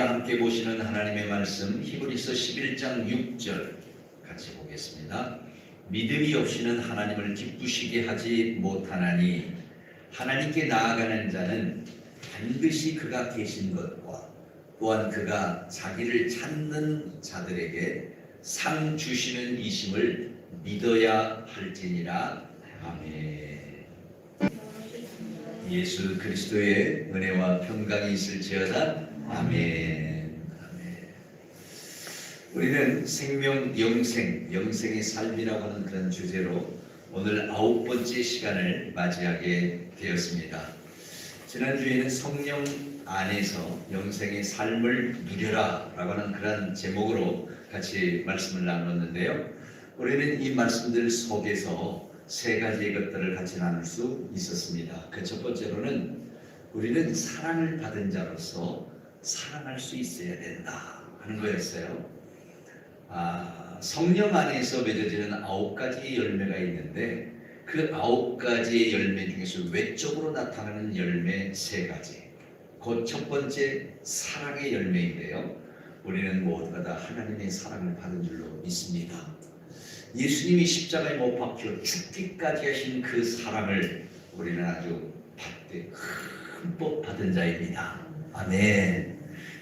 함께 보시는 하나님의 말씀 히브리서 11장 6절 같이 보겠습니다. 믿음이 없이는 하나님을 기쁘시게 하지 못하나니 하나님께 나아가는 자는 반드시 그가 계신 것과 또한 그가 자기를 찾는 자들에게 상 주시는 이심을 믿어야 할지니라. 아멘. 예수 그리스도의 은혜와 평강이 있을지어다. 아멘. 아멘. 우리는 생명, 영생의 삶이라고 하는 그런 주제로 오늘 9번째 시간을 맞이하게 되었습니다. 지난주에는 성령 안에서 영생의 삶을 누려라 라고 하는 그런 제목으로 같이 말씀을 나눴는데요. 우리는 이 말씀들 속에서 세 가지의 것들을 같이 나눌 수 있었습니다. 그 첫 번째로는 우리는 사랑을 받은 자로서 사랑할 수 있어야 된다 하는 거였어요. 성령 안에서 맺어지는 9가지의 열매가 있는데 그 9가지의 열매 중에서 외적으로 나타나는 열매 3가지. 그 첫 번째 사랑의 열매인데요. 우리는 모두가 다 하나님의 사랑을 받은 줄로 믿습니다. 예수님이 십자가에 못 박혀 죽기까지 하신 그 사랑을 우리는 아주 받되 흠뻑 받은 자입니다. 아멘.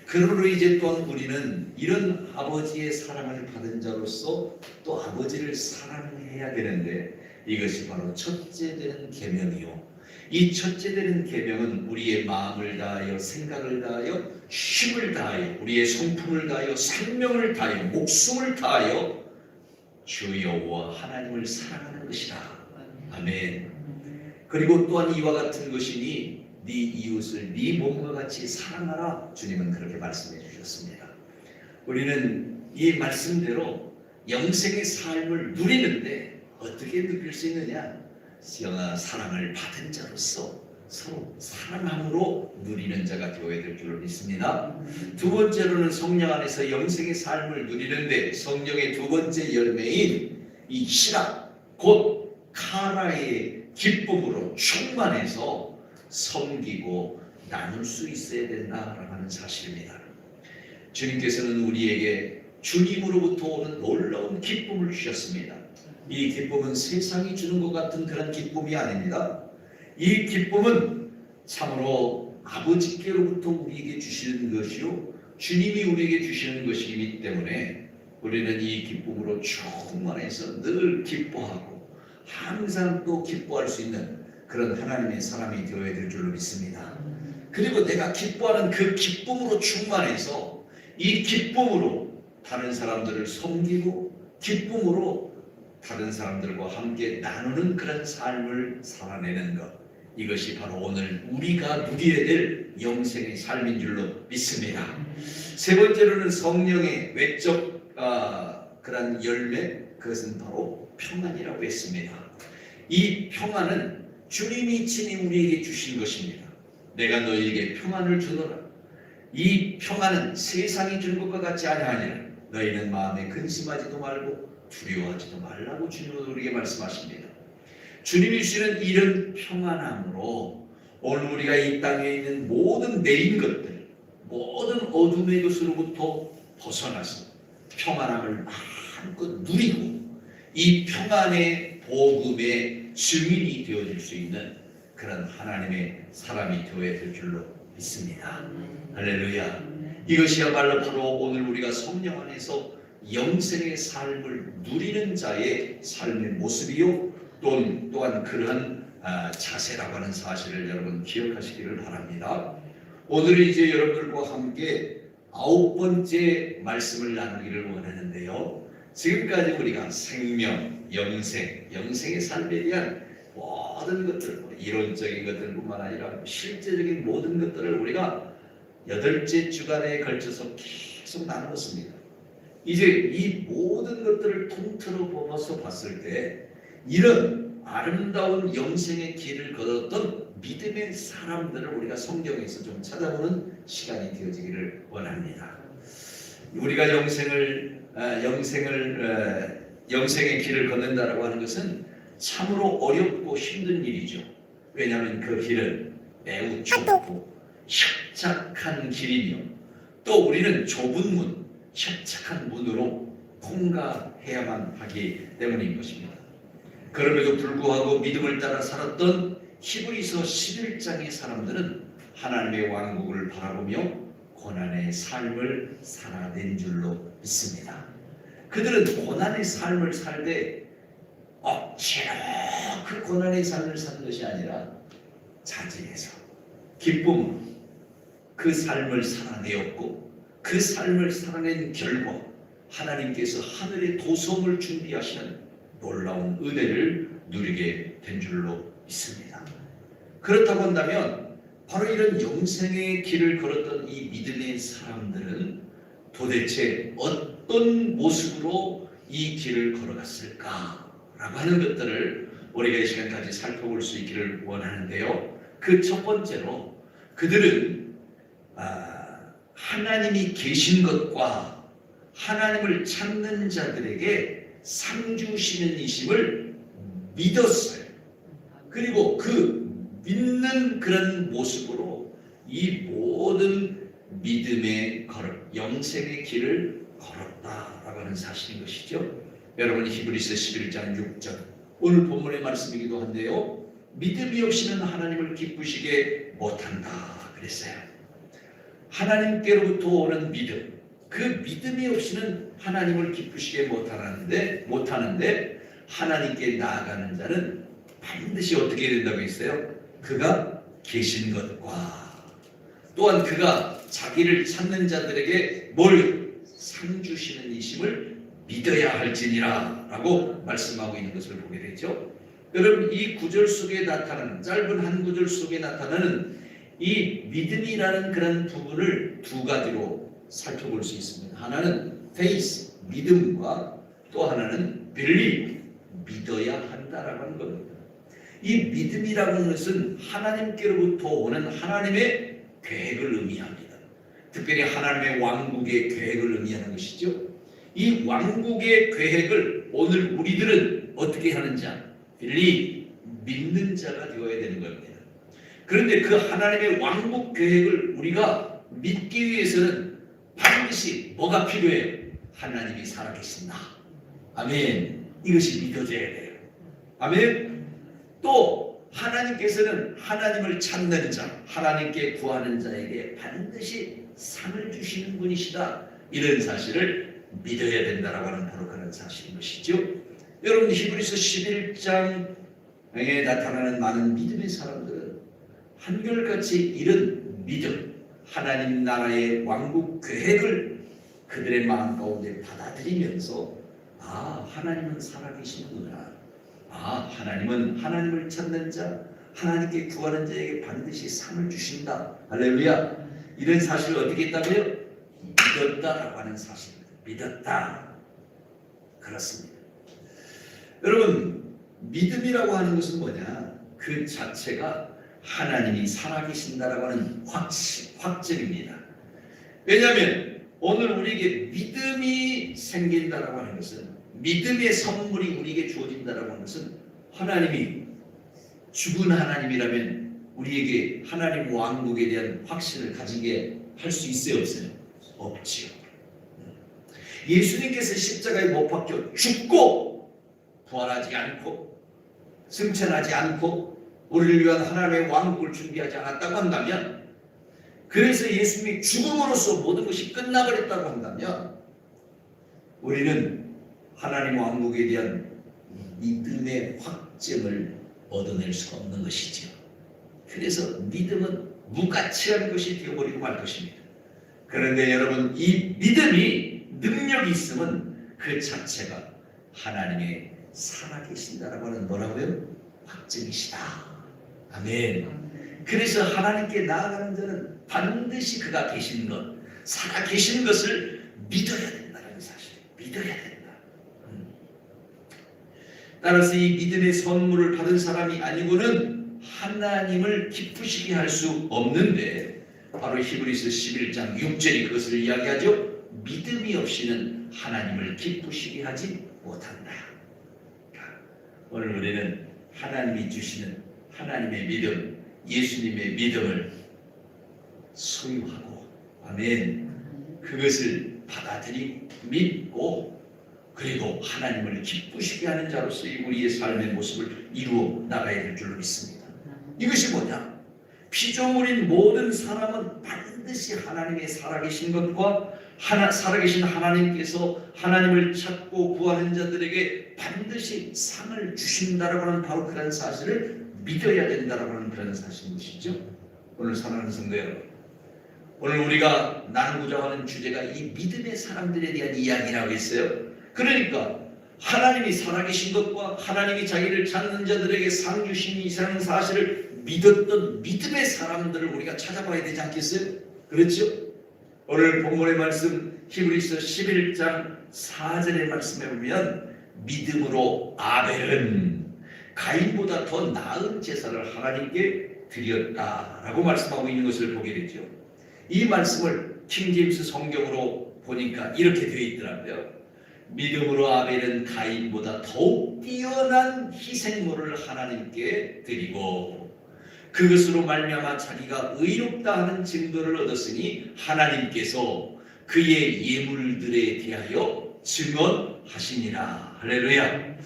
그러므로 이제 또한 우리는 이런 아버지의 사랑을 받은 자로서 또 아버지를 사랑해야 되는데 이것이 바로 첫째 되는 계명이요. 이 첫째 되는 계명은 우리의 마음을 다하여 생각을 다하여 힘을 다하여 우리의 성품을 다하여 생명을 다하여 목숨을 다하여 주 여호와 하나님을 사랑하는 것이다. 아멘. 그리고 또한 이와 같은 것이니 네 이웃을 네 몸과 같이 사랑하라. 주님은 그렇게 말씀해 주셨습니다. 우리는 이 말씀대로 영생의 삶을 누리는데 어떻게 누릴 수 있느냐? 사랑을 받은 자로서 서로 사랑함으로 누리는 자가 되어야 될 줄로 믿습니다. 두 번째로는 성령 안에서 영생의 삶을 누리는데 성령의 두 번째 열매인 이 희락 곧 카라의 기쁨으로 충만해서 섬기고 나눌 수 있어야 된다라는 하는 사실입니다. 주님께서는 우리에게 주님으로부터 오는 놀라운 기쁨을 주셨습니다. 이 기쁨은 세상이 주는 것 같은 그런 기쁨이 아닙니다. 이 기쁨은 참으로 아버지께로부터 우리에게 주시는 것이요 주님이 우리에게 주시는 것이기 때문에 우리는 이 기쁨으로 충만해서 늘 기뻐하고 항상 또 기뻐할 수 있는 그런 하나님의 사람이 되어야 될 줄로 믿습니다. 그리고 내가 기뻐하는 그 기쁨으로 충만해서 이 기쁨으로 다른 사람들을 섬기고 기쁨으로 다른 사람들과 함께 나누는 그런 삶을 살아내는 것, 이것이 바로 오늘 우리가 누려야 될 영생의 삶인 줄로 믿습니다. 세 번째로는 성령의 외적 그런 열매, 그것은 바로 평안이라고 했습니다. 이 평안은 주님이 친히 우리에게 주신 것입니다. 내가 너희에게 평안을 주노라. 이 평안은 세상이 주는 것과 같지 아니하니라. 너희는 마음에 근심하지도 말고 두려워하지도 말라고 주님은 우리에게 말씀하십니다. 주님이 주시는 이런 평안함으로 오늘 우리가 이 땅에 있는 모든 매인 것들, 모든 어둠의 것으로부터 벗어나서 평안함을 마음껏 누리고 이 평안의 복음의 증인이 되어질 수 있는 그런 하나님의 사람이 되어야 될 줄로 믿습니다. 할렐루야. 이것이야말로 바로 오늘 우리가 성령 안에서 영생의 삶을 누리는 자의 삶의 모습이요 또한 그러한 자세라고 하는 사실을 여러분 기억하시기를 바랍니다. 오늘 이제 여러분들과 함께 9번째 말씀을 나누기를 원하는데요. 지금까지 우리가 생명, 영생의 삶에 대한 모든 것들, 이론적인 것들뿐만 아니라 실제적인 모든 것들을 우리가 8째 주간에 걸쳐서 계속 나누었습니다. 이제 이 모든 것들을 통틀어 보면서 봤을 때 이런 아름다운 영생의 길을 걸었던 믿음의 사람들을 우리가 성경에서 좀 찾아보는 시간이 되어지기를 원합니다. 우리가 영생의 길을 걷는다라고 하는 것은 참으로 어렵고 힘든 일이죠. 왜냐하면 그 길은 매우 좁고 협착한 길이며 또 우리는 좁은 문, 협착한 문으로 통과해야만 하기 때문인 것입니다. 그럼에도 불구하고 믿음을 따라 살았던 히브리서 11장의 사람들은 하나님의 왕국을 바라보며 고난의 삶을 살아낸 줄로 믿습니다. 그들은 고난의 삶을 살되 억지로 그 고난의 삶을 사는 것이 아니라 자진해서 기쁨으로 그 삶을 살아내었고, 그 삶을 살아낸 결과 하나님께서 하늘의 도성을 준비하시는 놀라운 은혜를 누리게 된 줄로 믿습니다. 그렇다고 한다면 바로 이런 영생의 길을 걸었던 이 믿음의 사람들은 도대체 어떤 모습으로 이 길을 걸어갔을까라고 하는 것들을 우리가 이 시간까지 살펴볼 수 있기를 원하는데요. 그 첫 번째로 그들은 하나님이 계신 것과 하나님을 찾는 자들에게 상 주시는 이심을 믿었어요. 그리고 그 믿는 그런 모습으로 이 모든 믿음의 걸음, 영생의 길을 걸었다라고 하는 사실인 것이죠. 여러분, 히브리서 11장 6절 오늘 본문의 말씀이기도 한데요. 믿음이 없이는 하나님을 기쁘시게 못한다 그랬어요. 하나님께로부터 오는 믿음, 그 믿음이 없이는 하나님을 기쁘시게 못하는데 하나님께 나아가는 자는 반드시 어떻게 된다고 했어요? 그가 계신 것과 또한 그가 자기를 찾는 자들에게 뭘 상 주시는 이심을 믿어야 할지니라 라고 말씀하고 있는 것을 보게 되죠. 여러분, 이 구절 속에 나타나는, 짧은 한 구절 속에 나타나는 이 믿음이라는 그런 부분을 두 가지로 살펴볼 수 있습니다. 하나는 faith, 믿음과 또 하나는 believe, 믿어야 한다라고 하는 겁니다. 이 믿음이라고 하는 것은 하나님께로부터 오는 하나님의 계획을 의미합니다. 특별히 하나님의 왕국의 계획을 의미하는 것이죠. 이 왕국의 계획을 오늘 우리들은 어떻게 하는 자? believe, 믿는 자가 되어야 되는 겁니다. 그런데 그 하나님의 왕국 계획을 우리가 믿기 위해서는 반드시 뭐가 필요해요? 하나님이 살아계신다. 아멘. 이것이 믿어져야 돼요. 아멘. 또 하나님께서는 하나님을 찾는 자, 하나님께 구하는 자에게 반드시 상을 주시는 분이시다. 이런 사실을 믿어야 된다라고 하는 바로 그런 사실인 것이죠. 여러분, 히브리서 11장에 나타나는 많은 믿음의 사람들은 한결같이 이런 믿음, 하나님 나라의 왕국 계획을 그들의 마음 가운데 받아들이면서 하나님은 살아계시는구나. 하나님은 하나님을 찾는 자, 하나님께 구하는 자에게 반드시 상을 주신다. 할렐루야. 이런 사실을 어떻게 했다고요? 믿었다라고 하는 사실입니다. 믿었다. 그렇습니다. 여러분, 믿음이라고 하는 것은 뭐냐? 그 자체가 하나님이 살아계신다라고 하는 확증입니다. 왜냐하면 오늘 우리에게 믿음이 생긴다라고 하는 것은, 믿음의 선물이 우리에게 주어진다라고 하는 것은, 하나님이 죽은 하나님이라면 우리에게 하나님 왕국에 대한 확신을 가지게 할 수 있어요, 없어요? 없지요. 예수님께서 십자가에 못 박혀 죽고 부활하지 않고 승천하지 않고 우리를 위한 하나님의 왕국을 준비하지 않았다고 한다면, 그래서 예수님이 죽음으로써 모든 것이 끝나버렸다고 한다면, 우리는 하나님 왕국에 대한 믿음의 확증을 얻어낼 수가 없는 것이죠. 그래서 믿음은 무가치한 것이 되어버리고 말 것입니다. 그런데 여러분, 이 믿음이 능력이 있으면 그 자체가 하나님의 살아계신다라고 하는 뭐라고요? 확증이시다. 아멘. 그래서 하나님께 나아가는 자는 반드시 그가 계신 것, 살아계신 것을 믿어야 된다는 사실. 믿어야 된다. 따라서 이 믿음의 선물을 받은 사람이 아니고는 하나님을 기쁘시게 할 수 없는데, 바로 히브리서 11장 6절이 그것을 이야기하죠. 믿음이 없이는 하나님을 기쁘시게 하지 못한다. 오늘 우리는 하나님이 주시는 하나님의 믿음, 예수님의 믿음을 소유하고, 아멘, 그것을 받아들이고 믿고 그리고 하나님을 기쁘시게 하는 자로서 우리의 삶의 모습을 이루어 나가야 될 줄로 믿습니다. 이것이 뭐냐? 피조물인 모든 사람은 반드시 하나님의 살아계신 것과 살아계신 하나님께서 하나님을 찾고 구하는 자들에게 반드시 상을 주신다라고 하는 바로 그런 사실을 믿어야 된다라고 하는 그런 사실인 것이죠. 오늘 사랑하는 성도 여러분, 오늘 우리가 나누고자 하는 주제가 이 믿음의 사람들에 대한 이야기라고 했어요. 그러니까 하나님이 살아계신 것과 하나님이 자기를 찾는 자들에게 상 주신 이라는 사실을 믿었던 믿음의 사람들을 우리가 찾아봐야 되지 않겠어요? 그렇죠? 오늘 본문의 말씀 히브리서 11장 4절의 말씀에 보면 믿음으로 아벨은 가인보다 더 나은 제사를 하나님께 드렸다라고 말씀하고 있는 것을 보게 되죠. 이 말씀을 킹제임스 성경으로 보니까 이렇게 되어 있더라고요. 믿음으로 아벨은 가인보다 더욱 뛰어난 희생물을 하나님께 드리고 그것으로 말미암아 자기가 의롭다 하는 증거를 얻었으니 하나님께서 그의 예물들에 대하여 증언하시니라. 할렐루야.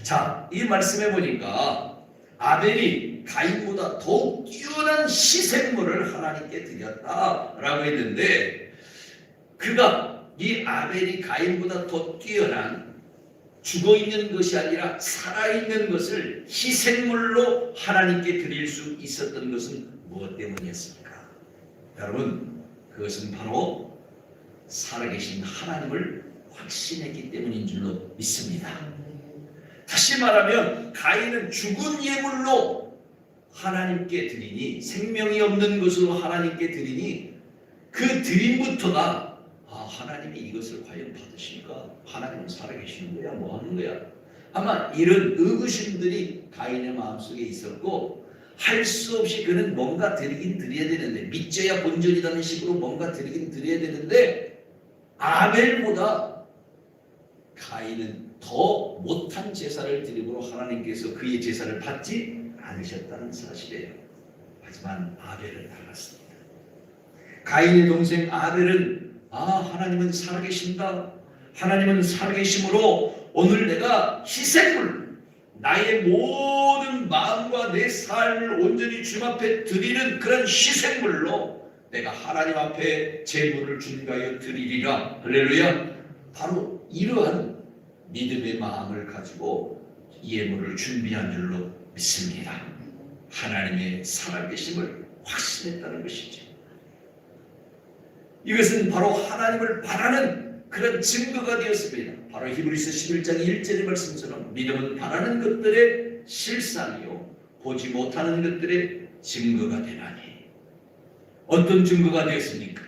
자, 이 말씀에 보니까 아벨이 가인보다 더욱 뛰어난 희생물을 하나님께 드렸다라고 했는데 이 아벨이 가인보다 더 뛰어난 죽어있는 것이 아니라 살아있는 것을 희생물로 하나님께 드릴 수 있었던 것은 무엇 때문이었습니까? 여러분, 그것은 바로 살아계신 하나님을 확신했기 때문인 줄로 믿습니다. 다시 말하면 가인은 죽은 예물로 하나님께 드리니 생명이 없는 것으로 하나님께 드리니 그 드림부터가 하나님이 이것을 과연 받으실까? 하나님은 살아계시는 거야? 뭐 하는 거야? 아마 이런 의구심들이 가인의 마음속에 있었고 할 수 없이 그는 뭔가 드리긴 드려야 되는데 믿져야 본전이라는 식으로 뭔가 드리긴 드려야 되는데 아벨보다 가인은 더 못한 제사를 드림으로 하나님께서 그의 제사를 받지 않으셨다는 사실이에요. 하지만 아벨은 달랐습니다. 가인의 동생 아벨은 하나님은 살아계신다. 하나님은 살아계심으로 오늘 내가 희생물, 나의 모든 마음과 내 삶을 온전히 주님 앞에 드리는 그런 희생물로 내가 하나님 앞에 제물을 준비하여 드리리라. 할렐루야. 바로 이러한 믿음의 마음을 가지고 예물을 준비한 줄로 믿습니다. 하나님의 살아계심을 확신했다는 것이죠. 이것은 바로 하나님을 바라는 그런 증거가 되었습니다. 바로 히브리서 11장 1절의 말씀처럼 믿음은 바라는 것들의 실상이요 보지 못하는 것들의 증거가 되나니. 어떤 증거가 되었습니까?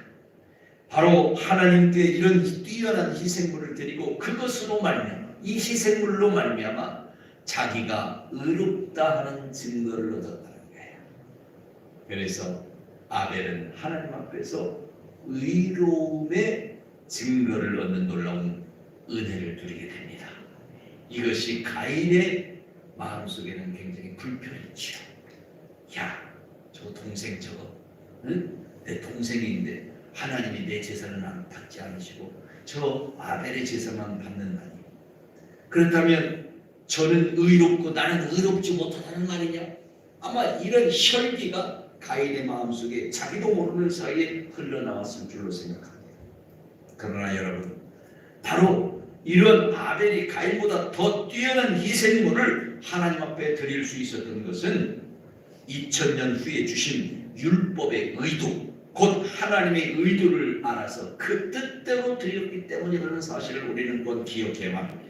바로 하나님께 이런 뛰어난 희생물을 드리고 그것으로 말미암아 이 희생물로 말미암아 자기가 의롭다 하는 증거를 얻었다는 거예요. 그래서 아벨은 하나님 앞에서 의로움의 증거를 얻는 놀라운 은혜를 누리게 됩니다. 이것이 가인의 마음속에는 굉장히 불편했죠. 저 동생 내 동생인데 하나님이 내 제사는 받지 않으시고 저 아벨의 제사만 받는다니. 그렇다면 저는 의롭고 나는 의롭지 못하다는 말이냐? 아마 이런 혈기가 가인의 마음속에 자기도 모르는 사이에 흘러나왔을 줄로 생각합니다. 그러나 여러분, 바로 이런 아벨이 가인보다 더 뛰어난 희생물을 하나님 앞에 드릴 수 있었던 것은 2000년 후에 주신 율법의 의도, 곧 하나님의 의도를 알아서 그 뜻대로 드렸기 때문이라는 사실을 우리는 곧 기억해야 합니다.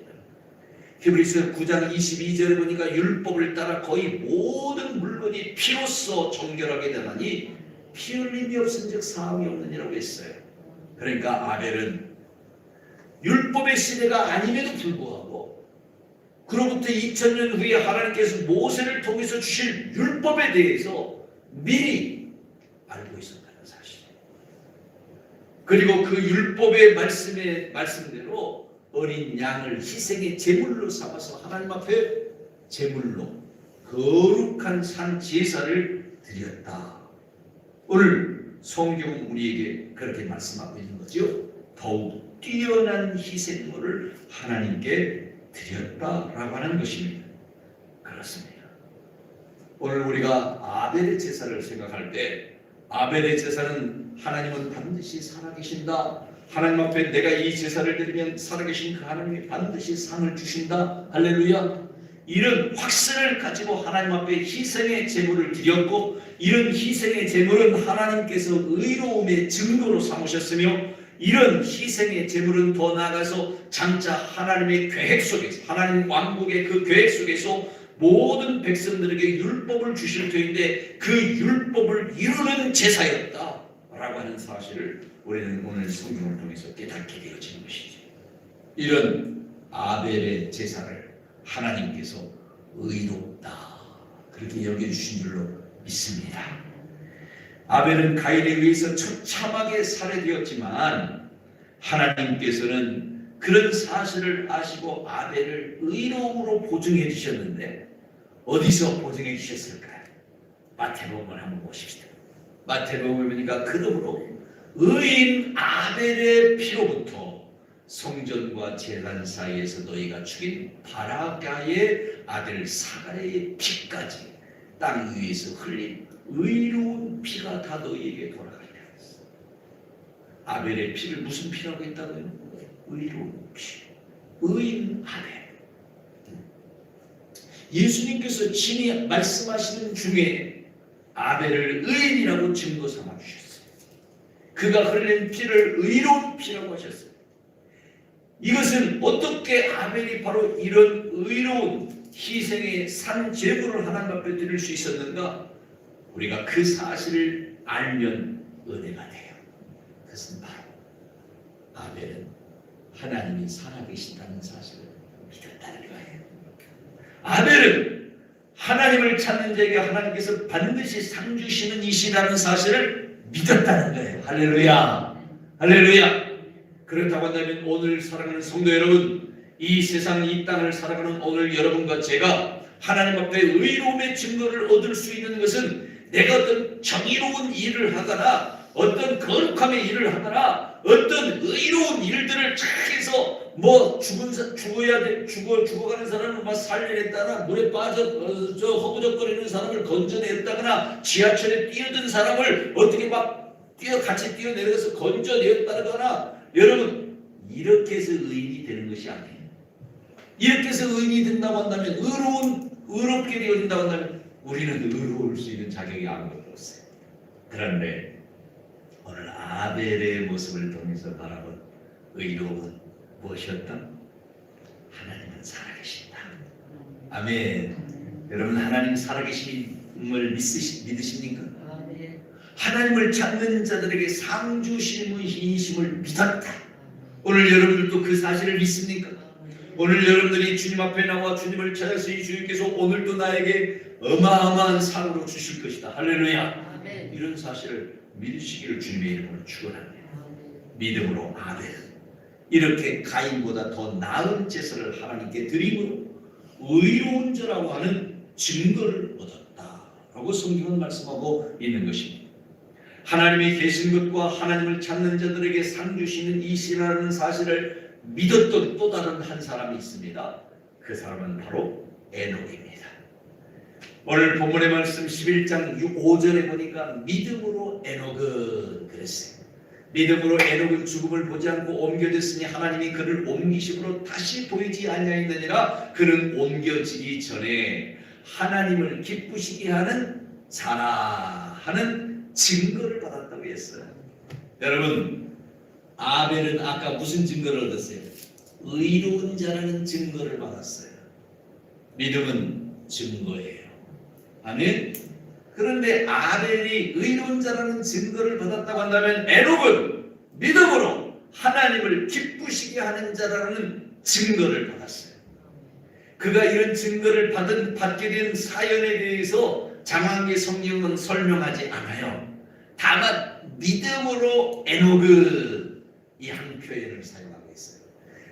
히브리서 9장 22절에 보니까 율법을 따라 거의 모든 물건이 피로써 정결하게 되나니 피 흘림이 없은즉 사함이 없느니라고 했어요. 그러니까 아벨은 율법의 시대가 아님에도 불구하고 그로부터 2000년 후에 하나님께서 모세를 통해서 주실 율법에 대해서 미리 알고 있었다는 사실이에요. 그리고 그 율법의 말씀대로 어린 양을 희생의 제물로 삼아서 하나님 앞에 제물로 거룩한 산 제사를 드렸다. 오늘 성경은 우리에게 그렇게 말씀하고 있는 거죠. 더욱 뛰어난 희생물을 하나님께 드렸다라고 하는 것입니다. 그렇습니다. 오늘 우리가 아벨의 제사를 생각할 때 아벨의 제사는 하나님은 반드시 살아계신다. 하나님 앞에 내가 이 제사를 드리면 살아계신 그 하나님이 반드시 상을 주신다. 할렐루야. 이런 확신을 가지고 하나님 앞에 희생의 제물을 드렸고 이런 희생의 제물은 하나님께서 의로움의 증거로 삼으셨으며 이런 희생의 제물은 더 나아가서 장차 하나님의 계획 속에서 하나님 왕국의 그 계획 속에서 모든 백성들에게 율법을 주실 터인데 그 율법을 이루는 제사였다 라고 하는 사실을 우리는 오늘 성경을 통해서 깨닫게 되어지는 것이죠. 이런 아벨의 제사를 하나님께서 의롭다 그렇게 여겨주신 줄로 믿습니다. 아벨은 가인에 의해서 처참하게 살해되었지만 하나님께서는 그런 사실을 아시고 아벨을 의로움으로 보증해 주셨는데 어디서 보증해 주셨을까요? 마태복음을 한번 보십시다. 마태복음을 보니까 그러므로 의인 아벨의 피로부터 성전과 제단 사이에서 너희가 죽인 바라가의 아들 사가랴의 피까지 땅 위에서 흘린 의로운 피가 다 너희에게 돌아가리라. 아벨의 피를 무슨 피라고 했다고요? 의로운 피. 의인 아벨. 예수님께서 친히 말씀하시는 중에 아벨을 의인이라고 증거 삼아 주셨어요. 그가 흘린 피를 의로운 피라고 하셨어요. 이것은 어떻게 아벨이 바로 이런 의로운 희생의 산 제물을 하나님 앞에 드릴 수 있었는가? 우리가 그 사실을 알면 은혜가 돼요. 그것은 바로 아벨은 하나님이 살아계신다는 사실을 믿었다는 거예요. 아벨은 하나님을 찾는 자에게 하나님께서 반드시 상 주시는 이시라는 사실을 믿었다는 거예요. 할렐루야. 할렐루야. 그렇다고 한다면 오늘 사랑하는 성도 여러분, 이 세상 이 땅을 살아가는 오늘 여러분과 제가 하나님 앞에 의로움의 증거를 얻을 수 있는 것은 내가 어떤 정의로운 일을 하거나 어떤 거룩함의 일을 하거나 어떤 의로운 일들을 착해서 뭐 죽어가는 사람을 막 살려냈다나 물에 빠져 허우적거리는 사람을 건져냈다거나 지하철에 뛰어든 사람을 어떻게 막 같이 뛰어내려서 건져내었다거나 여러분 이렇게 해서 의인이 되는 것이 아니에요. 이렇게 해서 의인이 된다고 한다면 의롭게 되어진다고 한다면 우리는 의로울 수 있는 자격이 아무것도 없어요. 그런데 오늘 아벨의 모습을 통해서 바라본 의로움은 무엇이었다? 하나님은 살아계신다. 아멘. 여러분 하나님 살아계심을 믿으십니까? 하나님을 찾는 자들에게 상 주심을 믿었다. 오늘 여러분들도 그 사실을 믿습니까? 오늘 여러분들이 주님 앞에 나와 주님을 찾아서 이 주님께서 오늘도 나에게 어마어마한 상으로 주실 것이다. 할렐루야. 이런 사실을 믿으시기를 주님의 이름으로 축원합니다. 믿음으로 아벨은 이렇게 가인보다 더 나은 제사를 하나님께 드림으로 의로운 자라고 하는 증거를 얻었다라고 성경은 말씀하고 있는 것입니다. 하나님이 계신 것과 하나님을 찾는 자들에게 상 주시는 이시라는 사실을 믿었던 또 다른 한 사람이 있습니다. 그 사람은 바로 에녹입니다. 오늘 본문의 말씀 11장 5절에 보니까 믿음으로 에녹은 그랬어요. 믿음으로 에녹은 죽음을 보지 않고 옮겨졌으니 하나님이 그를 옮기심으로 다시 보이지 아니하였느니라. 그는 옮겨지기 전에 하나님을 기쁘시게 하는 자라 하는 증거를 받았다고 했어요. 여러분 아벨은 아까 무슨 증거를 얻었어요? 의로운 자라는 증거를 받았어요. 믿음은 증거예요. 아멘. 그런데 아벨이 의로운 자라는 증거를 받았다고 한다면 에녹은 믿음으로 하나님을 기쁘시게 하는 자라는 증거를 받았어요. 그가 이런 증거를 받게 된 사연에 대해서 장황하게 성경은 설명하지 않아요. 다만 믿음으로 에녹은 이 한 표현을 사용하고 있어요.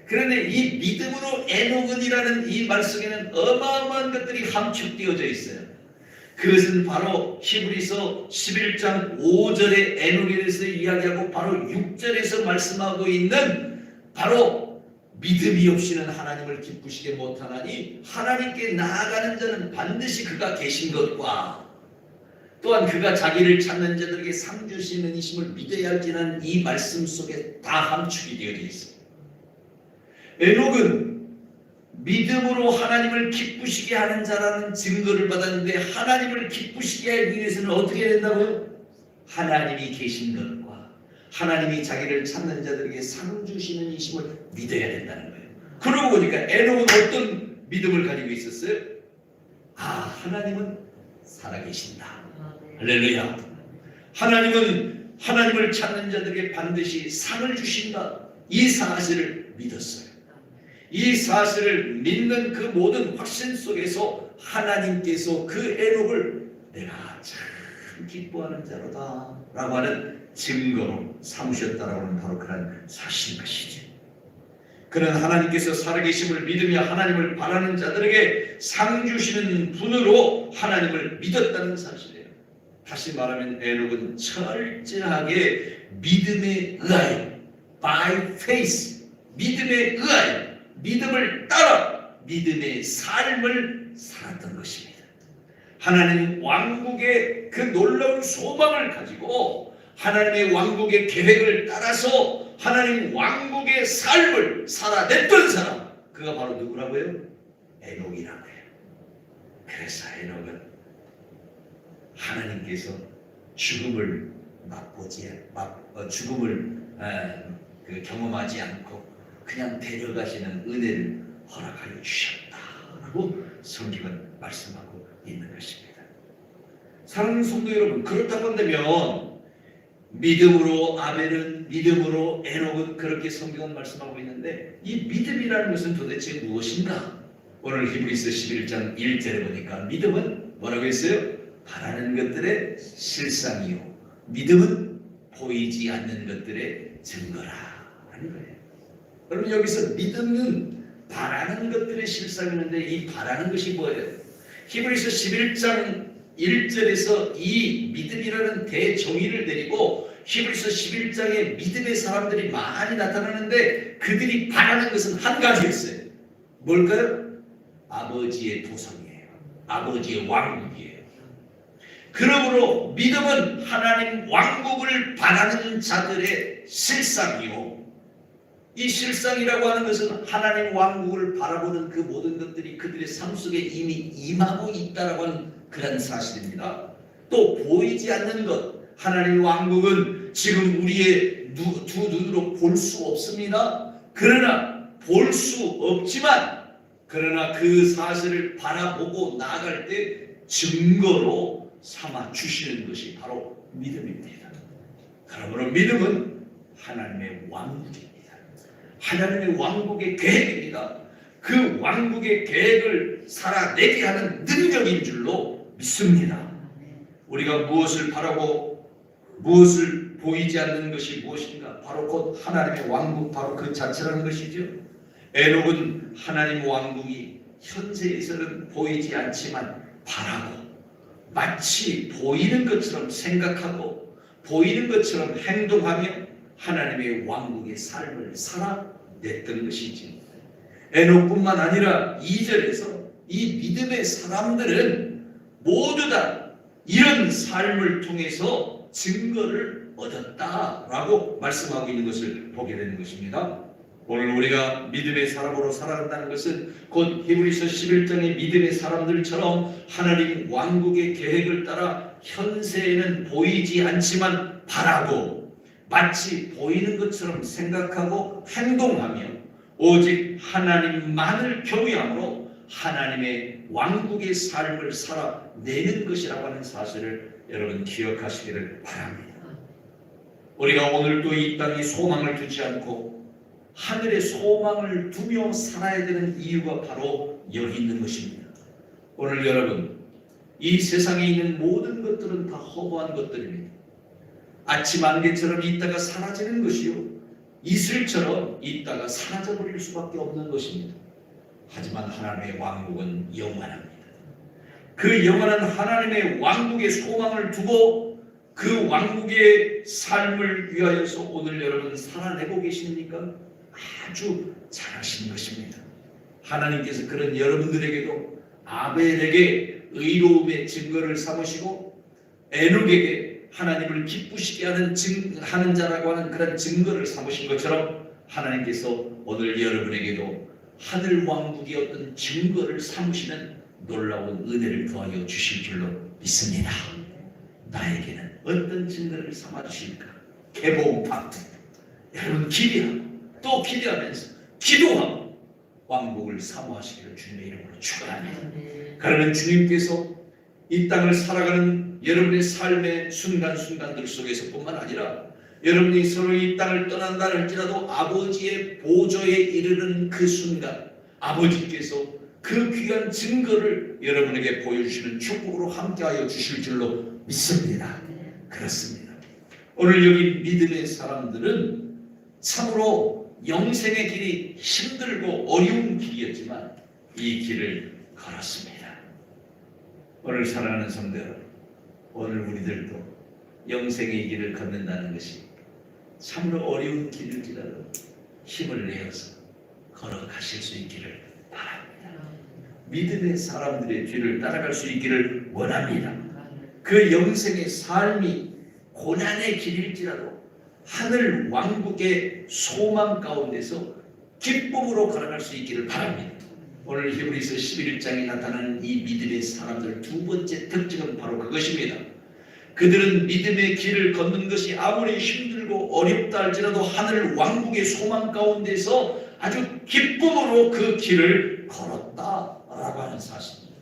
그런데 이 믿음으로 에녹은이라는 이 말 속에는 어마어마한 것들이 함축되어져 있어요. 그것은 바로 히브리서 11장 5절의 에녹에 대해서 이야기하고 바로 6절에서 말씀하고 있는 바로 믿음이 없이는 하나님을 기쁘시게 못하나니 하나님께 나아가는 자는 반드시 그가 계신 것과 또한 그가 자기를 찾는 자들에게 상 주시는 이심을 믿어야 할지라는 이 말씀 속에 다 함축이 되어져 있습니다. 에녹은 믿음으로 하나님을 기쁘시게 하는 자라는 증거를 받았는데 하나님을 기쁘시게 하기 위해서는 어떻게 해야 된다고요? 하나님이 계신 것과 하나님이 자기를 찾는 자들에게 상 주시는 이심을 믿어야 된다는 거예요. 그러고 보니까 에녹은 어떤 믿음을 가지고 있었어요? 하나님은 살아계신다. 할렐루야. 하나님은 하나님을 찾는 자들에게 반드시 상을 주신다. 이 사실을 믿었어요. 이 사실을 믿는 그 모든 확신 속에서 하나님께서 그 에녹을 내가 참 기뻐하는 자로다 라고 하는 증거로 삼으셨다라고 하는 바로 그런 사실인 것이죠. 그는 하나님께서 살아계심을 믿으며 하나님을 바라는 자들에게 상 주시는 분으로 하나님을 믿었다는 사실이에요. 다시 말하면 에녹은 철저하게 믿음에 의하여 by faith, 믿음에 의하여 믿음을 따라 믿음의 삶을 살았던 것입니다. 하나님 왕국의 그 놀라운 소망을 가지고 하나님의 왕국의 계획을 따라서 하나님 왕국의 삶을 살아냈던 사람, 그가 바로 누구라고요? 에녹이라고요. 그래서 에녹은 하나님께서 죽음을 경험하지 않고 그냥 데려가시는 은혜를 허락하여 주셨다라고 성경은 말씀하고 있는 것입니다. 사랑하는 성도 여러분, 그렇다고 한다면 믿음으로 아벨은, 믿음으로 에녹은, 그렇게 성경은 말씀하고 있는데 이 믿음이라는 것은 도대체 무엇인가? 오늘 히브리서 11장 1절에 보니까 믿음은 뭐라고 했어요? 바라는 것들의 실상이요 믿음은 보이지 않는 것들의 증거라 하는 거예요. 여러분, 여기서 믿음은 바라는 것들의 실상이는데 이 바라는 것이 뭐예요? 히브리서 11장 1절에서 이 믿음이라는 대정의를 내리고 히브리서 11장에 믿음의 사람들이 많이 나타나는데 그들이 바라는 것은 한 가지였어요. 뭘까요? 아버지의 도성이에요. 아버지의 왕국이에요. 그러므로 믿음은 하나님 왕국을 바라는 자들의 실상이요, 이 실상이라고 하는 것은 하나님 왕국을 바라보는 그 모든 것들이 그들의 삶 속에 이미 임하고 있다라고 하는 그런 사실입니다. 또 보이지 않는 것, 하나님 왕국은 지금 우리의 두 눈으로 볼 수 없습니다. 그러나 볼 수 없지만 그러나 그 사실을 바라보고 나아갈 때 증거로 삼아 주시는 것이 바로 믿음입니다. 그러므로 믿음은 하나님의 왕국입니다. 하나님의 왕국의 계획입니다. 그 왕국의 계획을 살아내게 하는 능력인 줄로 믿습니다. 우리가 무엇을 바라고 무엇을 보이지 않는 것이 무엇인가? 바로 곧 하나님의 왕국, 바로 그 자체라는 것이죠. 에녹은 하나님 왕국이 현세에서는 보이지 않지만 바라고 마치 보이는 것처럼 생각하고 보이는 것처럼 행동하며 하나님의 왕국의 삶을 살아냈던 것이지. 에녹뿐만 아니라 2절에서 이 믿음의 사람들은 모두 다 이런 삶을 통해서 증거를 얻었다라고 말씀하고 있는 것을 보게 되는 것입니다. 오늘 우리가 믿음의 사람으로 살아간다는 것은 곧 히브리서 11장의 믿음의 사람들처럼 하나님 왕국의 계획을 따라 현세에는 보이지 않지만 바라고 마치 보이는 것처럼 생각하고 행동하며 오직 하나님만을 경외함으로 하나님의 왕국의 삶을 살아내는 것이라고 하는 사실을 여러분 기억하시기를 바랍니다. 우리가 오늘도 이 땅에 소망을 두지 않고 하늘에 소망을 두며 살아야 되는 이유가 바로 여기 있는 것입니다. 오늘 여러분, 이 세상에 있는 모든 것들은 다 허무한 것들입니다. 아침 안개처럼 있다가 사라지는 것이요, 이슬처럼 있다가 사라져버릴 수밖에 없는 것입니다. 하지만 하나님의 왕국은 영원합니다. 그 영원한 하나님의 왕국의 소망을 두고 그 왕국의 삶을 위하여서 오늘 여러분 살아내고 계십니까? 아주 잘하신 것입니다. 하나님께서 그런 여러분들에게도 아벨에게 의로움의 증거를 삼으시고 에녹에게 하나님을 기쁘시게 하는 자라고 하는 그런 증거를 삼으신 것처럼 하나님께서 오늘 여러분에게도 하늘 왕국의 어떤 증거를 삼으시는 놀라운 은혜를 더하여 주실 줄로 믿습니다. 나에게는 어떤 증거를 삼아 주실까? 개봉파 여러분 기대하고 또 기대하면서 기도하고 왕국을 사모하시기를 주님의 이름으로 축원합니다. 그러면 주님께서 이 땅을 살아가는 여러분의 삶의 순간순간들 속에서 뿐만 아니라 여러분이 서로 이 땅을 떠난다 할지라도 아버지의 보좌에 이르는 그 순간 아버지께서 그 귀한 증거를 여러분에게 보여주시는 축복으로 함께하여 주실 줄로 믿습니다. 그렇습니다. 오늘 여기 믿음의 사람들은 참으로 영생의 길이 힘들고 어려운 길이었지만 이 길을 걸었습니다. 오늘 사랑하는 성도 여러분, 오늘 우리들도 영생의 길을 걷는다는 것이 참으로 어려운 길일지라도 힘을 내어서 걸어가실 수 있기를 바랍니다. 믿음의 사람들의 뒤를 따라갈 수 있기를 원합니다. 그 영생의 삶이 고난의 길일지라도 하늘 왕국의 소망 가운데서 기쁨으로 걸어갈 수 있기를 바랍니다. 오늘 히브리서 11장에 나타나는 이 믿음의 사람들 두 번째 특징은 바로 그것입니다. 그들은 믿음의 길을 걷는 것이 아무리 힘들고 어렵다 할지라도 하늘 왕국의 소망 가운데서 아주 기쁨으로 그 길을 걸었다라고 하는 사실입니다.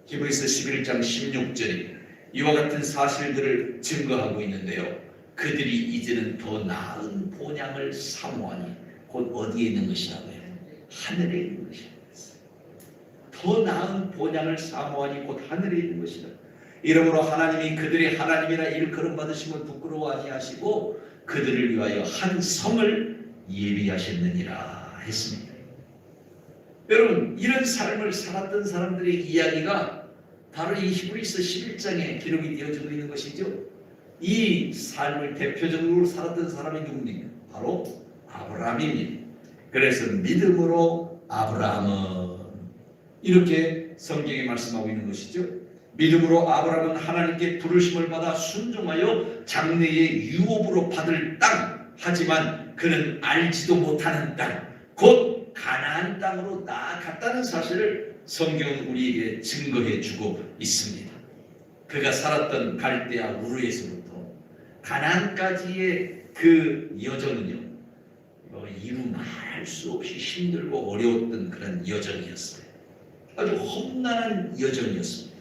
히브리서 11장 16절이 이와 같은 사실들을 증거하고 있는데요. 그들이 이제는 더 나은 본향을 사모하니 곧 어디에 있는 것이라고요? 하늘에 있는 것이라고 했어요. 더 나은 본향을 사모하니 곧 하늘에 있는 것이라. 이러므로 하나님이 그들의 하나님이라 일컬음 받으심을 부끄러워 아니하시고 그들을 위하여 한 성을 예비하셨느니라 했습니다. 여러분, 이런 삶을 살았던 사람들의 이야기가 바로 이 히브리서 11장에 기록이 되어지고 있는 것이죠. 이 삶을 대표적으로 살았던 사람이 누굽니까? 바로 아브라함입니다. 그래서 믿음으로 아브라함은 이렇게 성경에 말씀하고 있는 것이죠. 믿음으로 아브라함은 하나님께 부르심을 받아 순종하여 장래의 유업으로 받을 땅, 하지만 그는 알지도 못하는 땅, 곧 가나안 땅으로 나아갔다는 사실을 성경은 우리에게 증거해 주고 있습니다. 그가 살았던 갈대아 우르에서부터 가나안까지의 그 여정은요, 이루 말할 수 없이 힘들고 어려웠던 그런 여정이었어요. 아주 험난한 여정이었습니다.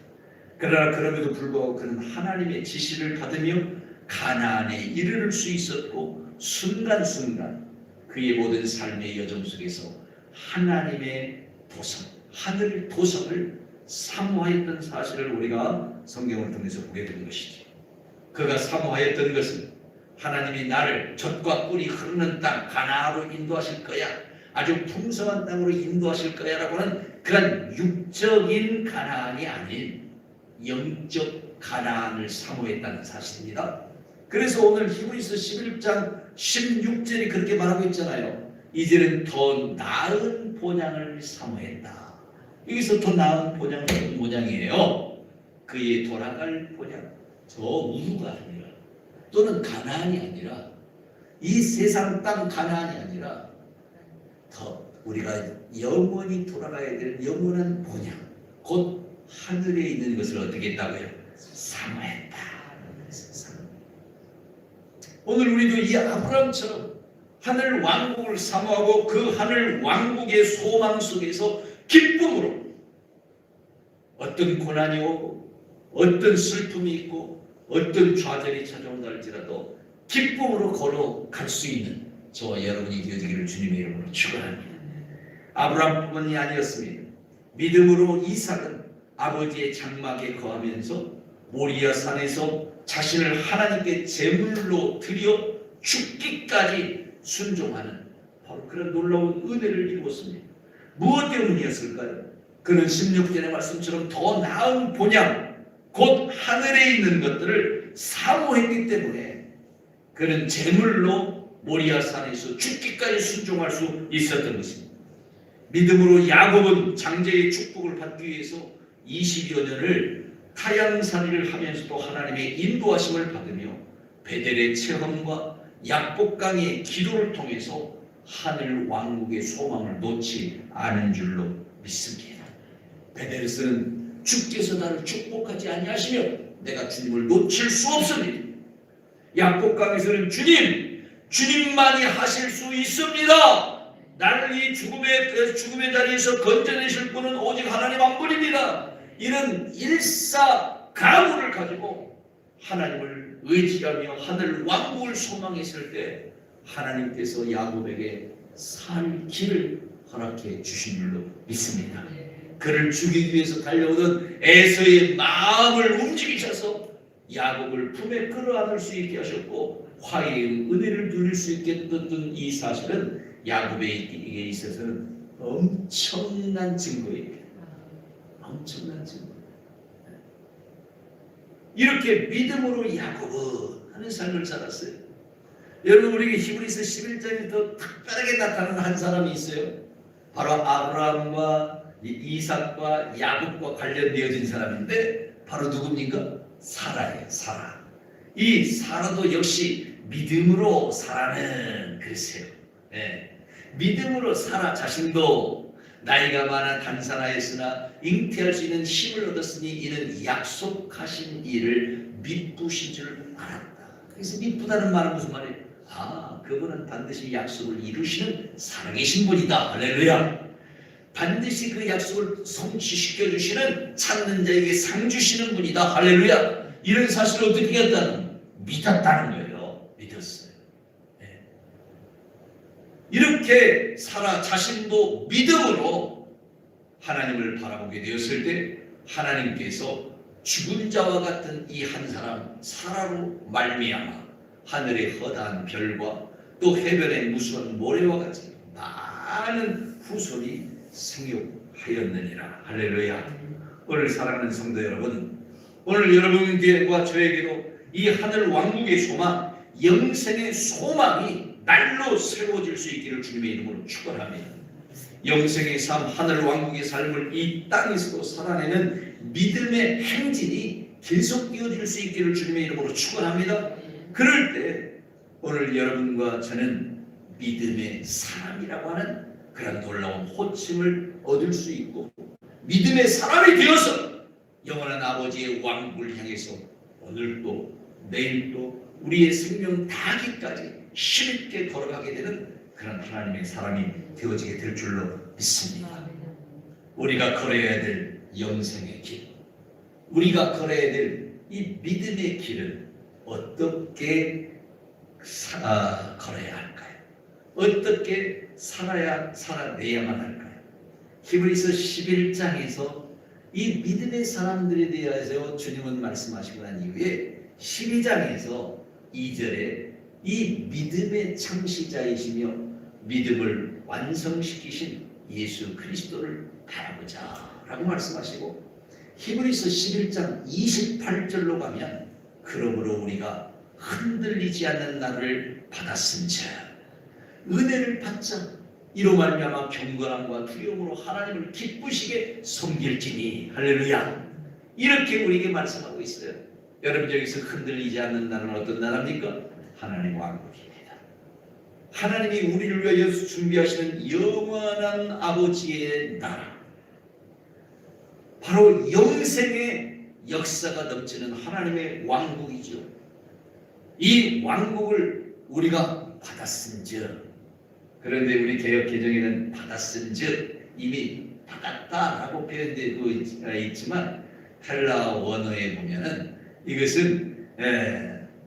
그러나 그럼에도 불구하고 그는 하나님의 지시를 받으며 가나안에 이르를 수 있었고 순간순간 그의 모든 삶의 여정 속에서 하나님의 도성, 하늘 도성을 사모하였던 사실을 우리가 성경을 통해서 보게 된 것이죠. 그가 사모하였던 것은 하나님이 나를 젖과 꿀이 흐르는 땅 가나안으로 인도하실 거야, 아주 풍성한 땅으로 인도하실 거야 라고 하는 그런 육적인 가나안이 아닌 영적 가나안을 사모했다는 사실입니다. 그래서 오늘 히브리서 11장 16절이 그렇게 말하고 있잖아요. 이제는 더 나은 본향을 사모했다. 여기서 더 나은 본향은 어떤 본향이에요? 그의 돌아갈 본향, 저 우주가 아니라 또는 가나안이 아니라 이 세상 땅 가나안이 아니라 더 우리가 영원히 돌아가야 될 영원한 본향, 곧 하늘에 있는 것을 어떻게 했다고요? 사모했다. 오늘 우리도 이 아브라함처럼 하늘 왕국을 사모하고 그 하늘 왕국의 소망 속에서 기쁨으로 어떤 고난이 오고 어떤 슬픔이 있고 어떤 좌절이 찾아온다 할지라도 기쁨으로 걸어갈 수 있는 저와 여러분이 되어지기를 주님의 이름으로 축원합니다. 아브라함뿐만이 아니었습니다. 믿음으로 이삭은 아버지의 장막에 거하면서 모리아 산에서 자신을 하나님께 제물로 드려 죽기까지 순종하는 바로 그런 놀라운 은혜를 이루었습니다. 무엇 때문이었을까요? 그는 16절의 말씀처럼 더 나은 본향 곧 하늘에 있는 것들을 사모했기 때문에 그는 제물로 모리아 산에서 죽기까지 순종할 수 있었던 것입니다. 믿음으로 야곱은 장자의 축복을 받기 위해서 20여 년을 타향살이를 하면서도 하나님의 인도하심을 받으며 베델의 체험과 약복강의 기도를 통해서 하늘 왕국의 소망을 놓지 않은 줄로 믿습니다. 베델에서는 주께서 나를 축복하지 아니하시며 내가 주님을 놓칠 수 없습니다. 약복강에서는 주님만이 하실 수 있습니다. 나를 이 죽음의 자리에서 건져내실 분은 오직 하나님 한 분입니다. 이런 일사가구를 가지고 하나님을 의지하며 하늘 왕국을 소망했을 때 하나님께서 야곱에게 살 길을 허락해 주신 줄로 믿습니다. 그를 죽이기 위해서 달려오던 에서의 마음을 움직이셔서 야곱을 품에 끌어안을 수 있게 하셨고 화해의 은혜를 누릴 수 있게 했던 이 사실은 야곱에게 있어서는 엄청난 증거입니다. 엄청난 증거. 이렇게 믿음으로 야곱은 하는 삶을 살았어요. 여러분, 우리에게 히브리서 11장에 더 특별하게 나타나는 한 사람이 있어요. 바로 아브라함과 이삭과 야곱과 관련되어진 사람인데 바로 누굽니까? 사라예요. 사라. 이 사라도 역시 믿음으로 살아는 그랬어요. 믿음으로 사라 자신도 나이가 많아 단산하였으나 잉태할 수 있는 힘을 얻었으니 이는 약속하신 일을 미쁘신 줄 알았다. 그래서 미쁘다는 말은 무슨 말이에요? 그분은 반드시 약속을 이루시는 살아계신 분이다. 할렐루야. 반드시 그 약속을 성취시켜 주시는 찾는 자에게 상 주시는 분이다. 할렐루야. 이런 사실을 어떻게 했다는? 믿었다는 거예요. 믿었어요. 이렇게 사라 자신도 믿음으로 하나님을 바라보게 되었을 때 하나님께서 죽은 자와 같은 이 한 사람 사라로 말미암아 하늘의 허다한 별과 또 해변의 무수한 모래와 같이 많은 후손이 생육하였느니라. 할렐루야. 오늘 사랑하는 성도 여러분, 오늘 여러분과 저에게도 이 하늘 왕국의 소망, 영생의 소망이 날로 세워질 수 있기를 주님의 이름으로 축원합니다. 영생의 삶, 하늘 왕국의 삶을 이 땅에서도 살아내는 믿음의 행진이 계속 이어질 수 있기를 주님의 이름으로 축원합니다. 그럴 때 오늘 여러분과 저는 믿음의 사람이라고 하는 그런 놀라운 호칭을 얻을 수 있고 믿음의 사람이 되어서 영원한 아버지의 왕국을 향해서 오늘도 내일도 우리의 생명 다하기까지 힘있게 걸어가게 되는 그런 하나님의 사람이 되어지게 될 줄로 믿습니다. 우리가 걸어야 될 영생의 길, 우리가 걸어야 될 이 믿음의 길은 어떻게 걸어야 할까요? 어떻게 살아내야만 할까요? 히브리서 11장에서 이 믿음의 사람들에 대해서 주님은 말씀하시고 난 이후에 12장에서 2절에 이 믿음의 창시자이시며 믿음을 완성시키신 예수 그리스도를 바라보자 라고 말씀하시고 히브리서 11장 28절로 가면 그러므로 우리가 흔들리지 않는 나를 받았은즉 은혜를 받자 이로 말미암아 경건함과 두려움으로 하나님을 기쁘시게 섬길지니. 할렐루야. 이렇게 우리에게 말씀하고 있어요. 여러분, 여기서 흔들리지 않는 나라는 어떤 나라입니까? 하나님 왕국입니다. 하나님이 우리를 위하여 준비하시는 영원한 아버지의 나라, 바로 영생의 역사가 넘치는 하나님의 왕국이죠. 이 왕국을 우리가 받았은즉, 그런데 우리 개역 개정에는 받았은즉 이미 받았다라고 표현되고 있지만 헬라 원어에 보면은 이것은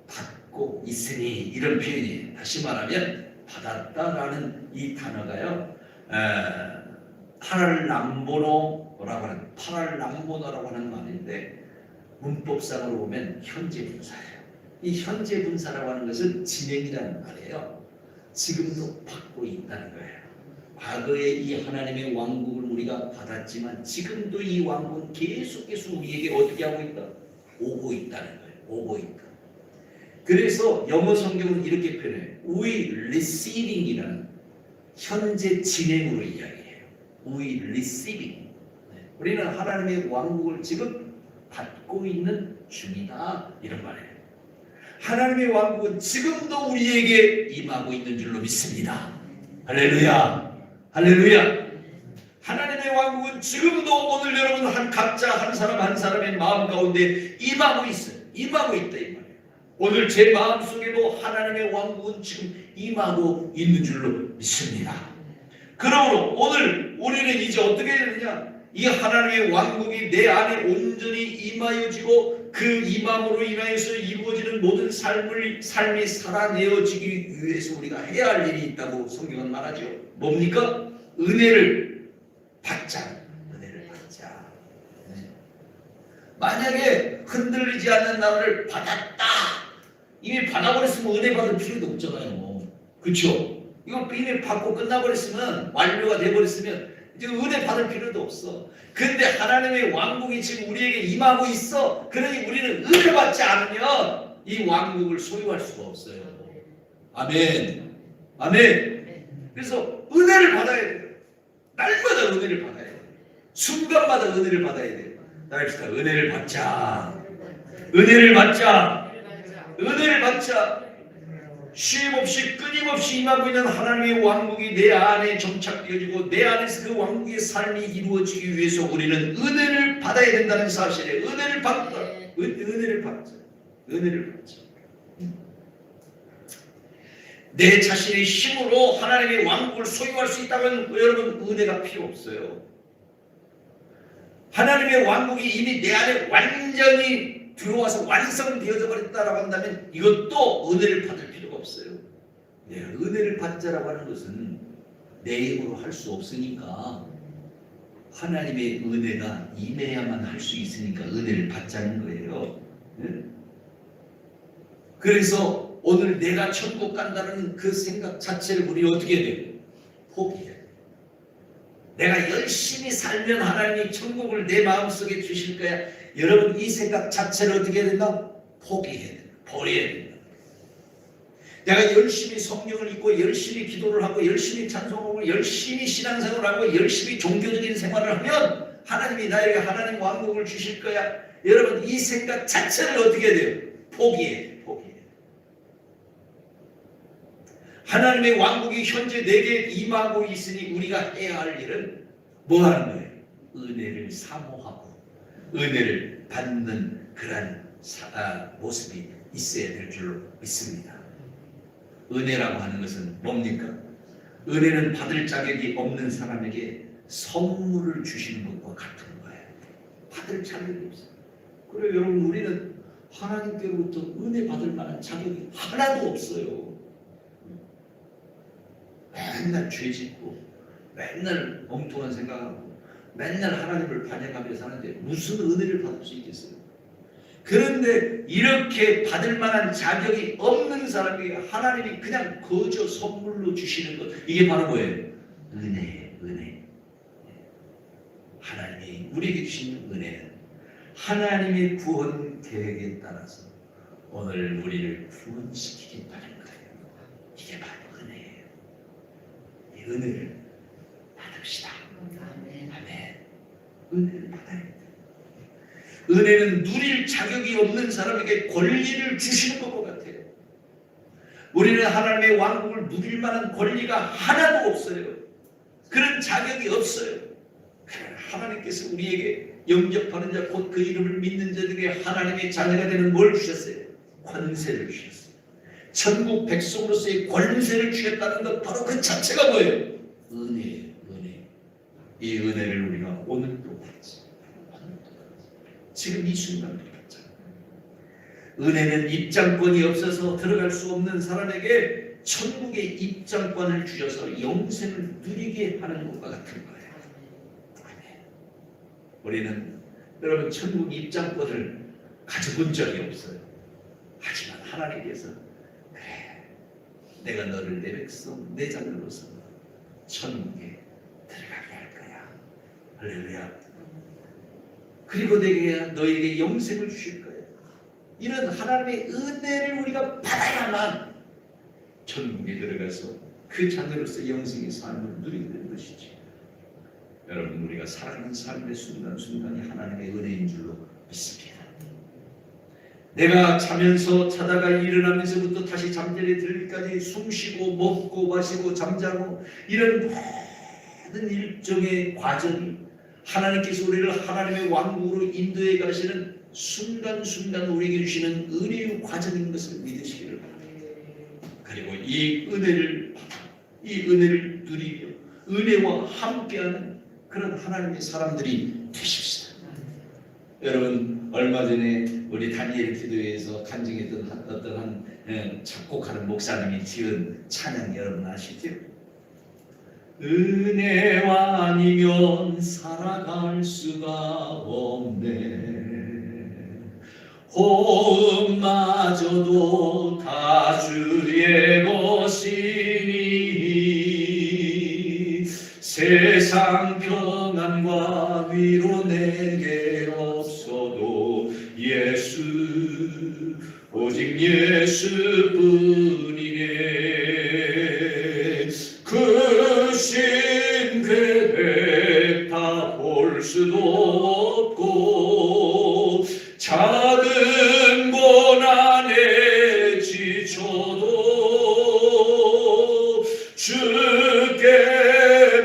받고 있으니 이런 표현이에요. 다시 말하면 받았다라는 이 단어가요, 파랄람보노라고 하는 파랄람보노라고 하는 말인데 문법상으로 보면 현재 분사예요. 이 현재 분사라고 하는 것은 진행이라는 말이에요. 지금도 받고 있다는 거예요. 과거에 이 하나님의 왕국을 우리가 받았지만 지금도 이 왕국은 계속해서 우리에게 어떻게 하고 있다? 오고 있다는 거예요. 오고 있다. 그래서 영어 성경은 이렇게 표현해요. We receiving이라는 현재 진행으로 이야기해요. We receiving. 우리는 하나님의 왕국을 지금 받고 있는 중이다. 이런 말이에요. 하나님의 왕국은 지금도 우리에게 임하고 있는 줄로 믿습니다. 할렐루야. 할렐루야. 하나님의 왕국은 지금도 오늘 여러분 각자 한 사람 한 사람의 마음 가운데 임하고 있어요. 임하고 있다 이 말이에요. 오늘 제 마음 속에도 하나님의 왕국은 지금 임하고 있는 줄로 믿습니다. 그러므로 오늘 우리는 이제 어떻게 해야 되느냐? 이 하나님의 왕국이 내 안에 온전히 임하여지고 그 임함으로 인하여서 이루어지는 모든 삶이 살아내어지기 위해서 우리가 해야 할 일이 있다고 성경은 말하죠. 뭡니까? 은혜를 받자. 은혜를 받자. 만약에 흔들리지 않는 나를 받았다. 이미 받아버렸으면 은혜 받을 필요도 없잖아요. 그렇죠? 이거 이미 받고 끝나버렸으면 완료가 돼버렸으면 이제 은혜 받을 필요도 없어. 근데 하나님의 왕국이 지금 우리에게 임하고 있어. 그러니 우리는 은혜 받지 않으면 이 왕국을 소유할 수가 없어요. 아멘. 아멘. 그래서 은혜를 받아야 돼요. 날마다 은혜를 받아야 돼요. 순간마다 은혜를 받아야 돼요. 나입시다. 은혜를 받자. 은혜를 받자. 은혜를 받자. 쉼없이 끊임없이 임하고 있는 하나님의 왕국이 내 안에 정착되어지고 내 안에서 그 왕국의 삶이 이루어지기 위해서 우리는 은혜를 받아야 된다는 사실에 은혜를 받다. 은혜를 받자. 은혜를 받자. 내 자신의 힘으로 하나님의 왕국을 소유할 수 있다면 여러분 은혜가 필요 없어요. 하나님의 왕국이 이미 내 안에 완전히 들어와서 완성되어져 버렸다라고 한다면 이것도 은혜를 받을 필요가 없어요. 네, 은혜를 받자라고 하는 것은 내 힘으로 할 수 없으니까 하나님의 은혜가 임해야만 할 수 있으니까 은혜를 받자는 거예요. 네? 그래서 오늘 내가 천국 간다는 그 생각 자체를 우리 어떻게 해야 돼요? 포기해야 돼요. 내가 열심히 살면 하나님이 천국을 내 마음속에 주실 거야. 여러분 이 생각 자체를 어떻게 해야 된다? 포기해야 된다. 버려야 된다. 내가 열심히 성경을 읽고 열심히 기도를 하고 열심히 찬송하고 열심히 신앙생활을 하고 열심히 종교적인 생활을 하면 하나님이 나에게 하나님 왕국을 주실 거야. 여러분 이 생각 자체를 어떻게 해야 돼요? 포기해야 돼요. 포기해야 돼요. 하나님의 왕국이 현재 내게 임하고 있으니 우리가 해야 할 일은 뭐 하는 거예요? 은혜를 사모하고 은혜를 받는 그런 모습이 있어야 될 줄로 믿습니다. 은혜라고 하는 것은 뭡니까? 은혜는 받을 자격이 없는 사람에게 선물을 주시는 것과 같은 거예요. 받을 자격이 없어요. 그래서 여러분 우리는 하나님께로부터 은혜 받을 만한 자격이 하나도 없어요. 맨날 죄 짓고 맨날 엉뚱한 생각하고 맨날 하나님을 반역하며 사는데 무슨 은혜를 받을 수 있겠어요? 그런데 이렇게 받을 만한 자격이 없는 사람에게 하나님이 그냥 거저 선물로 주시는 것, 이게 바로 뭐예요? 은혜. 하나님이 우리에게 주신 은혜는 하나님의 구원 계획에 따라서 오늘 우리를 구원시키겠다는 거예요. 이게 바로 은혜예요. 이 은혜를 받읍시다. 아멘. 은혜를 받아야 돼. 은혜는 누릴 자격이 없는 사람에게 권리를 주시는 것과 같아요. 우리는 하나님의 왕국을 누릴 만한 권리가 하나도 없어요. 그런 자격이 없어요. 하나님께서 우리에게 영접하는 자 곧 그 이름을 믿는 자들에게 하나님의 자녀가 되는 뭘 주셨어요? 권세를 주셨어요. 천국 백성으로서의 권세를 주셨다는 것 바로 그 자체가 뭐예요? 은혜예요. 은혜. 이 은혜를 우리가 오늘도 받지. 지금 이 순간도 받자. 은혜는 입장권이 없어서 들어갈 수 없는 사람에게 천국의 입장권을 주셔서 영생을 누리게 하는 것과 같은 거예요. 우리는 여러분 천국 입장권을 가져본 적이 없어요. 하지만 하나님께서 그래 내가 너를 내 백성 내 자녀로서 천국에 들어가게 할 거야. 할렐루야. 그리고 너에게 영생을 주실 거예요. 이런 하나님의 은혜를 우리가 받아야만 천국에 들어가서 그 자녀로서 영생의 삶을 누리게 되는 것이지. 여러분, 우리가 살아가는 삶의 순간순간이 하나님의 은혜인 줄로 믿습니다. 내가 자면서 자다가 일어나면서부터 다시 잠자리에 들기까지 숨쉬고 먹고 마시고 잠자고 이런 모든 일종의 과정이 하나님께서 우리를 하나님의 왕국으로 인도해 가시는 순간순간 우리에게 주시는 은혜의 과정인 것을 믿으시기를 바랍니다. 그리고 이 은혜를 누리며 은혜와 함께하는 그런 하나님의 사람들이 되십시다. 여러분, 얼마 전에 우리 다니엘 기도회에서 간증했던 어떤 한 작곡하는 목사님이 지은 찬양 여러분 아시죠? 은혜와 아니면 살아갈 수가 없네. 호흡마저도 다 주의 것이니 세상 평안과 위로 내게 없어도 예수 오직 예수뿐이네. 그 신 계획 다 볼 수도 없고 작은 고난에 지쳐도 주께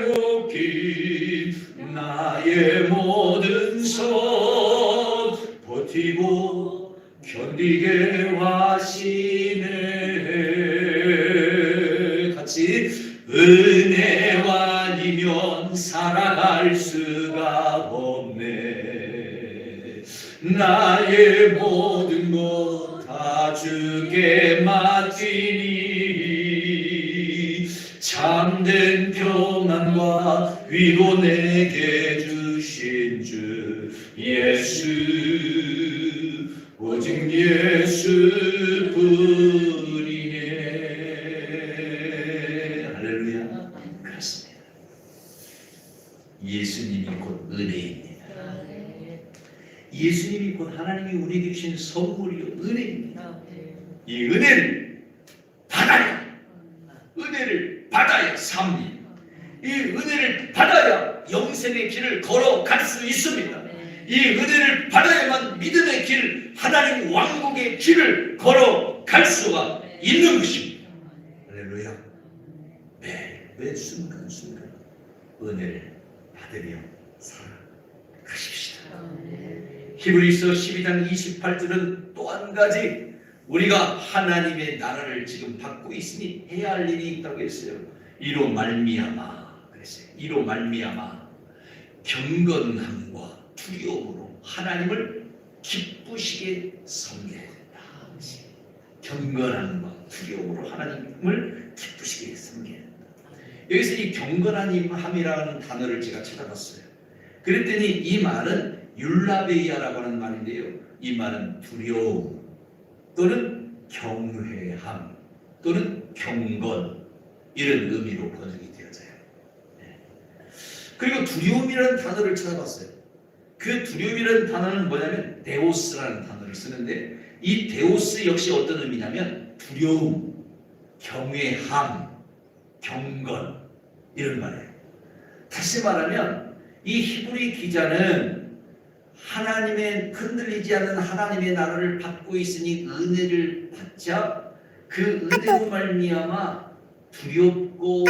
묶인 나의 모든 선 버티고 견디게 하시네. 같이 은혜와 아니면 살아갈 수가 없네. 나의 모든 것 다 주께 맡기니 참된 평안과 위로 내게 주신 주 예수 오직 예수뿐이네. 할렐루야. 그렇습니다. 예수님이 곧 은혜입니다. 예수님이 곧 하나님이 우리에게 주신 선물이요 은혜입니다. 이 은혜를 받아야 삽니다. 이 은혜를 받아야 영생의 길을 걸어갈 수 있습니다. 이 은혜를 받아야만 믿음의 길, 하나님 왕국의 길을 걸어갈 수가 있는 것입니다. 할렐루야. 매 순간순간 은혜를 받으며 살아가십시다. 히브리서 12장 28절은 또 한 가지 우리가 하나님의 나라를 지금 받고 있으니 해야 할 일이 있다고 했어요. 이로 말미암아 그랬어요. 이로 말미암아 경건함과 두려움으로 하나님을 기쁘시게 섬겨야 된다. 경건함과 두려움으로 하나님을 기쁘시게 섬겨야 된다. 여기서 이 경건함이라는 단어를 제가 찾아봤어요. 그랬더니 이 말은 율라베이아라고 하는 말인데요. 이 말은 두려움 또는 경외함 또는 경건 이런 의미로 번역이 되어져요. 그리고 두려움이라는 단어를 찾아봤어요. 그 두려움이라는 단어는 뭐냐면 데오스라는 단어를 쓰는데 이 데오스 역시 어떤 의미냐면 두려움, 경외함, 경건 이런 말이에요. 다시 말하면 이 히브리 기자는 하나님의 흔들리지 않는 하나님의 나라를 받고 있으니 은혜를 받자 그 은혜로 말미암아 두렵고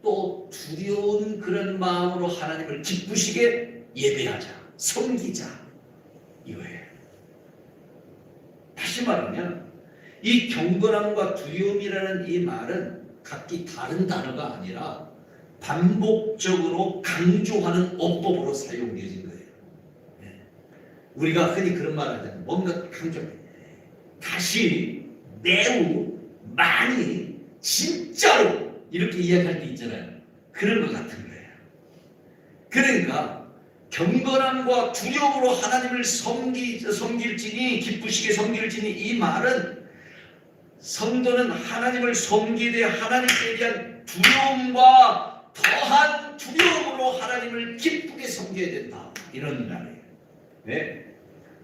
또 두려운 그런 마음으로 하나님을 기쁘시게 예배하자, 섬기자 이거예요. 다시 말하면 이 경건함과 두려움이라는 이 말은 각기 다른 단어가 아니라 반복적으로 강조하는 어법으로 사용되어진 거예요. 우리가 흔히 그런 말을 하잖아요. 뭔가 강조, 다시, 매우, 많이, 진짜로 이렇게 이야기할 때 있잖아요. 그런 것 같은 거예요. 그러니까 경건함과 두려움으로 하나님을 섬길지니 기쁘시게 섬길지니 이 말은 성도는 하나님을 섬기되 하나님께 대한 두려움과 더한 두려움으로 하나님을 기쁘게 섬기는 섬겨야 된다. 이런 말이에요. 네?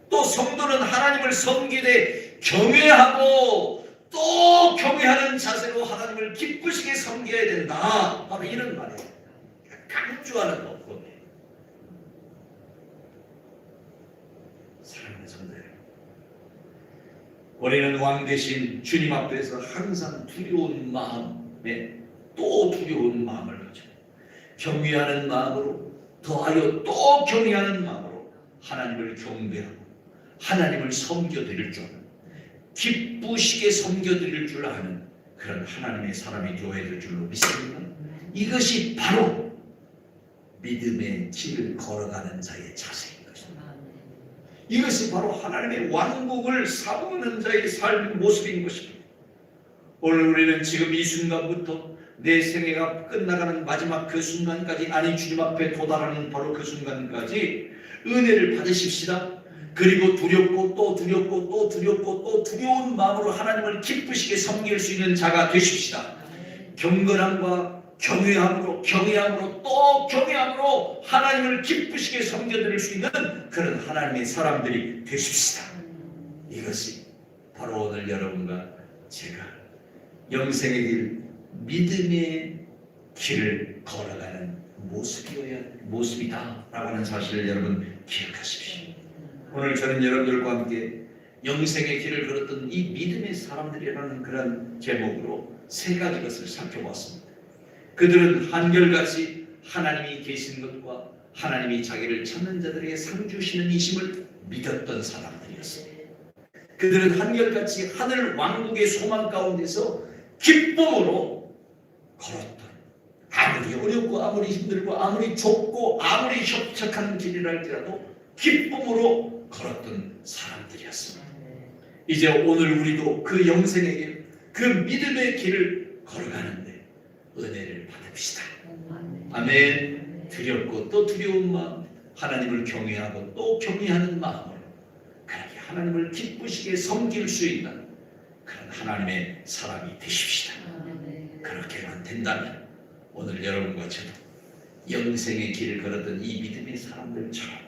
또 성도는 하나님을 섬기되 경외하고 또 경외하는 자세로 하나님을 기쁘시게 섬겨야 된다. 바로 이런 말이에요. 강조하는 법이에요. 사랑하는 성도 여러분, 우리는 왕 대신 주님 앞에서 항상 두려운 마음에 또 두려운 마음을 가지고 경외하는 마음으로 더하여 또 경외하는 마음으로 하나님을 경배하고 하나님을 섬겨드릴 줄 아는, 기쁘시게 섬겨드릴 줄 아는 그런 하나님의 사람이 되어야 될 줄로 믿습니다. 이것이 바로 믿음의 길을 걸어가는 자의 자세인 것입니다. 이것이 바로 하나님의 왕국을 사모하는 자의 삶의 모습인 것입니다. 오늘 우리는 지금 이 순간부터 내 생애가 끝나가는 마지막 그 순간까지, 아니 주님 앞에 도달하는 바로 그 순간까지 은혜를 받으십시다. 그리고 두렵고 또 두렵고 또 두렵고 또 두려운 마음으로 하나님을 기쁘시게 섬길 수 있는 자가 되십시다. 경건함과 경외함으로 또 경외함으로 하나님을 기쁘시게 섬겨드릴 수 있는 그런 하나님의 사람들이 되십시다. 이것이 바로 오늘 여러분과 제가 영생의 길, 믿음의 길을 걸어가는 모습이다 라고 하는 사실을 여러분 기억하십시오. 오늘 저는 여러분들과 함께 영생의 길을 걸었던 이 믿음의 사람들이라는 그런 제목으로 세 가지 것을 살펴봤습니다. 그들은 한결같이 하나님이 계신 것과 하나님이 자기를 찾는 자들에게 상 주시는 이심을 믿었던 사람들이었습니다. 그들은 한결같이 하늘 왕국의 소망 가운데서 기쁨으로 걸었던, 아무리 어렵고 아무리 힘들고 아무리 좁고 아무리 협착한 길이라 할지라도 기쁨으로 걸었던 사람들이었습니다. 이제 오늘 우리도 그 영생의 길, 그 믿음의 길을 걸어가는데 은혜를 받읍시다. 아멘. 두렵고 또 두려운 마음, 하나님을 경외하고 또 경외하는 마음으로 그렇게 하나님을 기쁘시게 섬길 수 있는 그런 하나님의 사람이 되십시다. 그렇게만 된다면 오늘 여러분과 저도 영생의 길을 걸었던 이 믿음의 사람들처럼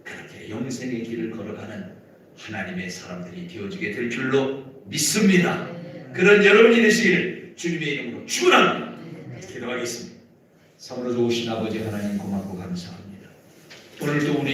그렇게 영생의 길을 걸어가는 하나님의 사람들이 되어지게 될 줄로 믿습니다. 그런 여러분이 되시기를 주님의 이름으로 축원합니다. 기도하겠습니다. 참으로 좋으신 아버지 하나님 고맙고 감사합니다. 오늘도 우리